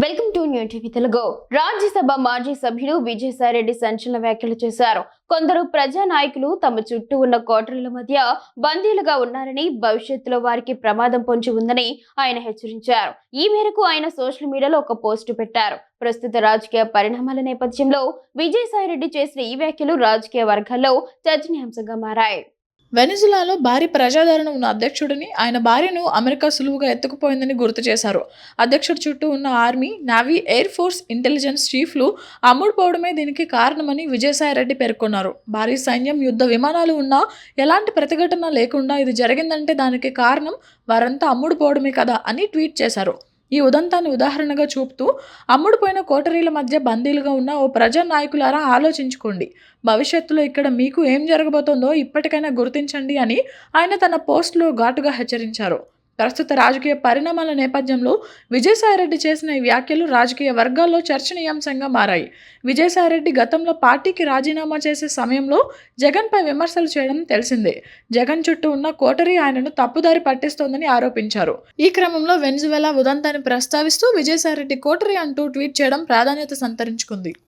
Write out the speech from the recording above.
Welcome to new TV Telugu. Rajya Sabha మాజీ సభ్యుడు విజయసాయిరెడ్డి సంచలన వ్యాఖ్యలు చేశారు. కొందరు ప్రజా నాయకులు తమ చుట్టూ ఉన్న కోటరీల మధ్య బందీలుగా ఉన్నారని, భవిష్యత్తులో వారికి ప్రమాదం పొంచి ఉందని ఆయన హెచ్చరించారు. ఈ మేరకు ఆయన సోషల్ మీడియాలో ఒక పోస్టు పెట్టారు. ప్రస్తుత రాజకీయ పరిణామాల నేపథ్యంలో విజయసాయిరెడ్డి చేసిన ఈ వ్యాఖ్యలు రాజకీయ వర్గాల్లో చర్చనీయాంశంగా మారాయి. వెనిజులాలో భారీ ప్రజాదరణ ఉన్న అధ్యక్షుడిని, ఆయన భార్యను అమెరికా సులువుగా ఎత్తుకుపోయిందని గుర్తు చేశారు. అధ్యక్షుడి చుట్టూ ఉన్న army, navy, air force, intelligence చీఫ్లు అమ్ముడుపోవడమే దీనికి కారణమని విజయసాయిరెడ్డి పేర్కొన్నారు. భారీ సైన్యం, యుద్ధ విమానాలు ఉన్నా ఎలాంటి ప్రతిఘటన లేకుండా ఇది జరిగిందంటే దానికి కారణం వారంతా అమ్ముడుపోవడమే కదా అని ట్వీట్ చేశారు. ఈ ఉదంతాన్ని ఉదాహరణగా చూపుతూ, అమ్ముడుపోయిన కోటరీల మధ్య బందీలుగా ఉన్న ఓ ప్రజా నాయకులారా ఆలోచించుకోండి. భవిష్యత్తులో ఇక్కడ మీకు ఏం జరగబోతోందో ఇప్పటికైనా గుర్తించండి అని ఆయన తన పోస్టులో ఘాటుగా హెచ్చరించారు. ప్రస్తుత రాజకీయ పరిణామాల నేపథ్యంలో విజయసాయిరెడ్డి చేసిన ఈ వ్యాఖ్యలు రాజకీయ వర్గాల్లో చర్చనీయాంశంగా మారాయి. విజయసాయిరెడ్డి గతంలో పార్టీకి రాజీనామా చేసే సమయంలో జగన్పై విమర్శలు చేయడం తెలిసిందే. జగన్ చుట్టూ ఉన్న కోటరీ ఆయనను తప్పుదారి పట్టిస్తోందని ఆరోపించారు. ఈ క్రమంలో వెనిజువెలా ఉదంతాన్ని ప్రస్తావిస్తూ విజయసాయిరెడ్డి కోటరీ అంటూ ట్వీట్ చేయడం ప్రాధాన్యత సంతరించుకుంది.